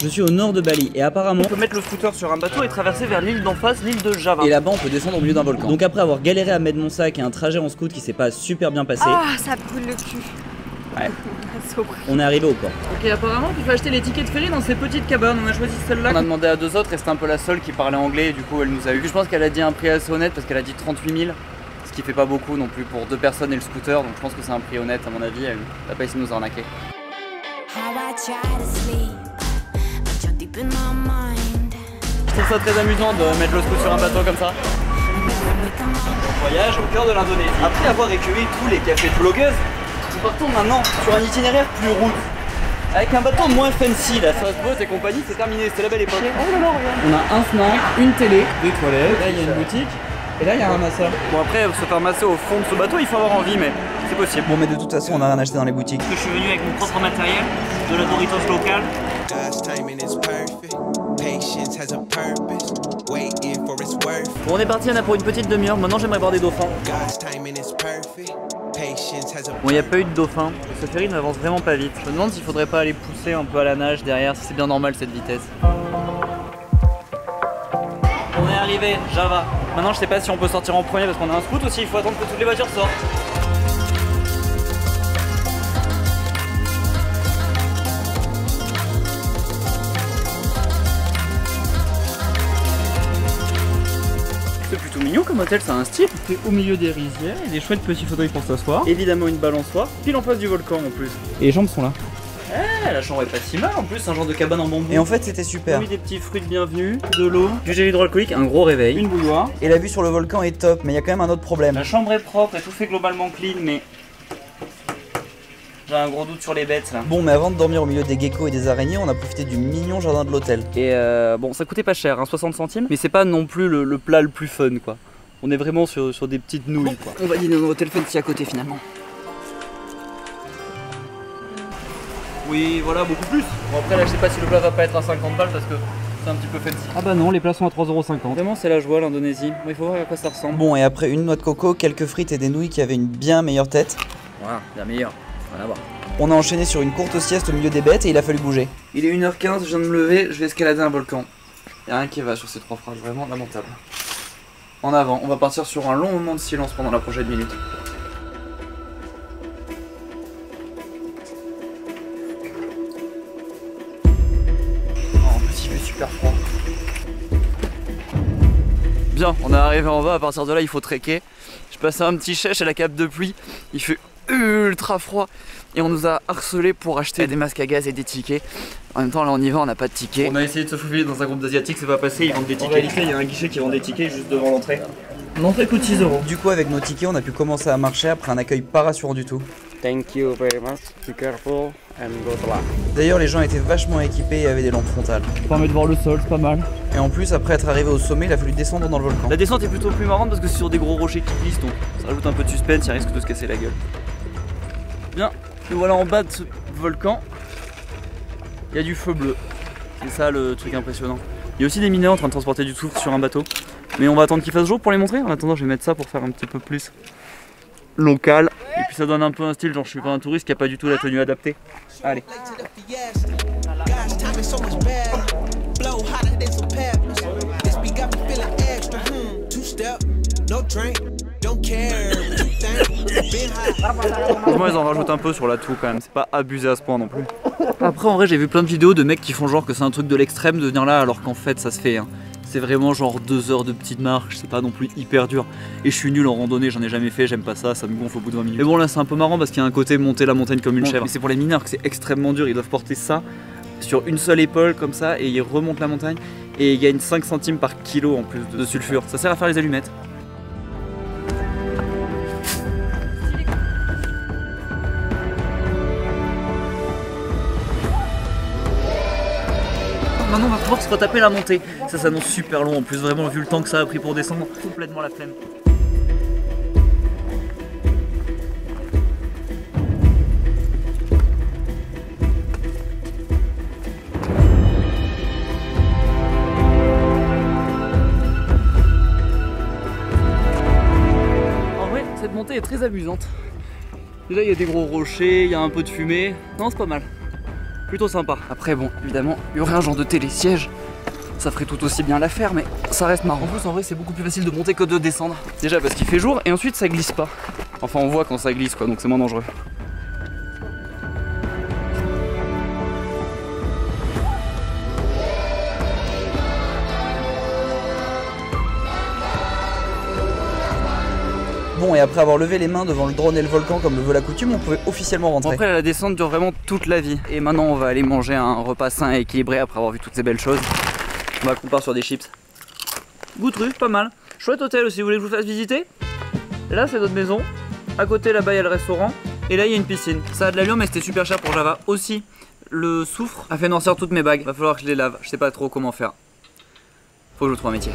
Je suis au nord de Bali et apparemment on peut mettre le scooter sur un bateau et traverser vers l'île d'en face, l'île de Java. Et là-bas on peut descendre au milieu d'un volcan. Donc après avoir galéré à mettre mon sac et un trajet en scoot qui s'est pas super bien passé, ah ça brûle le cul. Ouais. On est arrivé au port. Ok, apparemment tu peux acheter les tickets de ferry dans ces petites cabanes, on a choisi celle-là. On a demandé à deux autres et c'était un peu la seule qui parlait anglais et du coup elle nous a eu. Je pense qu'elle a dit un prix assez honnête parce qu'elle a dit 38 000, ce qui fait pas beaucoup non plus pour deux personnes et le scooter, donc je pense que c'est un prix honnête à mon avis, elle a pas essayé de nous arnaquer. Je trouve ça très amusant de mettre le scooter sur un bateau comme ça. Voyage au cœur de l'Indonésie. Après avoir écueillé tous les cafés de blogueuses, nous partons maintenant sur un itinéraire plus route. Avec un bateau moins fancy, la Boat et compagnie, c'est terminé, c'était la belle époque. Oh là là, regarde. On a un snack, une télé, des toilettes, là il y a une boutique, et là il y a un masseur. Bon après, se faire masser au fond de ce bateau, il faut avoir envie, mais c'est possible. Bon mais de toute façon on a rien acheté dans les boutiques. Parce que je suis venu avec mon propre matériel, de la Doritos locale. Bon on est parti, on a pour une petite demi-heure, maintenant j'aimerais voir des dauphins. Bon, il n'y a pas eu de dauphin, ce ferry n'avance vraiment pas vite. Je me demande s'il faudrait pas aller pousser un peu à la nage derrière, si c'est bien normal cette vitesse. On est arrivé, Java. Maintenant je sais pas si on peut sortir en premier parce qu'on a un scoot aussi, il faut attendre que toutes les voitures sortent. C'est plutôt mignon comme hôtel, ça a un style. C'est au milieu des rizières, il y a des chouettes petits fauteuils pour s'asseoir. Évidemment une balançoire, pile en face du volcan en plus. Et les jambes sont là. La chambre est pas si mal en plus, un genre de cabane en bambou. Et en fait c'était super. On a mis des petits fruits de bienvenue, de l'eau, du gel hydroalcoolique, un gros réveil, une bouilloire. Et la vue sur le volcan est top, mais il y a quand même un autre problème. La chambre est propre et tout fait globalement clean, mais j'ai un gros doute sur les bêtes là. Bon mais avant de dormir au milieu des geckos et des araignées, on a profité du mignon jardin de l'hôtel. Et bon ça coûtait pas cher, hein, 60 centimes, mais c'est pas non plus le plat le plus fun quoi. On est vraiment sur des petites nouilles quoi. On va dîner dans l'hôtel fancy à côté finalement. Oui voilà, beaucoup plus. Bon après là je sais pas si le plat va pas être à 50 balles parce que c'est un petit peu fancy. Ah bah non, les plats sont à 3,50 €. Vraiment c'est la joie l'Indonésie. Bon, il faut voir à quoi ça ressemble. Bon et après une noix de coco, quelques frites et des nouilles qui avaient une bien meilleure tête. Voilà, bien meilleur, rien à voir. On a enchaîné sur une courte sieste au milieu des bêtes et il a fallu bouger. Il est 1h15, je viens de me lever, je vais escalader un volcan. Y'a rien qui va sur ces trois phrases, vraiment lamentable. En avant, on va partir sur un long moment de silence pendant la prochaine minute. Oh, en plus il fait super froid. Bien, on est arrivé en bas, à partir de là il faut trekker. Je passais un petit chèche à la cape de pluie, il fait ultra froid et on nous a harcelé pour acheter des masques à gaz et des tickets. En même temps là on y va, on n'a pas de tickets. On a essayé de se faufiler dans un groupe d'asiatiques, c'est pas passé, ils vendent des tickets. En réalité il y a un guichet qui vend des tickets juste devant l'entrée. L'entrée coûte 6 €. Du coup avec nos tickets on a pu commencer à marcher après un accueil pas rassurant du tout. Thank you very much, be careful and good luck. D'ailleurs les gens étaient vachement équipés et avaient des lampes frontales. Ça permet de voir le sol, c'est pas mal. Et en plus après être arrivé au sommet il a fallu descendre dans le volcan. La descente est plutôt plus marrante parce que c'est sur des gros rochers qui glissent donc ça rajoute un peu de suspense, il risque de se casser la gueule. Bien, nous voilà en bas de ce volcan. Il y a du feu bleu. C'est ça le truc impressionnant. Il y a aussi des mineurs en train de transporter du soufre sur un bateau. Mais on va attendre qu'il fasse jour pour les montrer. En attendant, je vais mettre ça pour faire un petit peu plus local. Et puis ça donne un peu un style, genre je suis pas un touriste qui a pas du tout la tenue adaptée. Allez. Franchement ils en rajoutent un peu sur la toux quand même, c'est pas abusé à ce point non plus. Après en vrai j'ai vu plein de vidéos de mecs qui font genre que c'est un truc de l'extrême de venir là alors qu'en fait ça se fait hein. C'est vraiment genre 2 heures de petite marche, c'est pas non plus hyper dur. Et je suis nul en randonnée, j'en ai jamais fait, j'aime pas ça, ça me gonfle au bout de 20 minutes. Mais bon là c'est un peu marrant parce qu'il y a un côté monter la montagne comme une chèvre. Mais c'est pour les mineurs que c'est extrêmement dur, ils doivent porter ça sur une seule épaule comme ça et ils remontent la montagne. Et ils gagnent 5 centimes par kilo en plus de sulfure, ça sert à faire les allumettes. Maintenant on va pouvoir se retaper la montée. Ça s'annonce super long en plus, vraiment vu le temps que ça a pris pour descendre, complètement la flemme. En vrai cette montée est très amusante. Déjà il y a des gros rochers, il y a un peu de fumée. Non c'est pas mal. plutôt sympa. Après bon, évidemment, il y aurait un genre de télésiège. Ça ferait tout aussi bien l'affaire, mais ça reste marrant. En plus, en vrai, c'est beaucoup plus facile de monter que de descendre. Déjà parce qu'il fait jour et ensuite ça glisse pas. Enfin, on voit quand ça glisse quoi, donc c'est moins dangereux. Bon, et après avoir levé les mains devant le drone et le volcan comme le veut la coutume, on pouvait officiellement rentrer. Après, la descente dure vraiment toute la vie. Et maintenant, on va aller manger un repas sain et équilibré après avoir vu toutes ces belles choses. On va comparer sur des chips. Goûterue, pas mal. Chouette hôtel aussi, vous voulez que je vous fasse visiter? Là, c'est notre maison. À côté, là-bas, il y a le restaurant. Et là, il y a une piscine. Ça a de l'allure, mais c'était super cher pour Java aussi. Le soufre a fait noircir toutes mes bagues. Va falloir que je les lave. Je sais pas trop comment faire. Faut que je trouve un métier.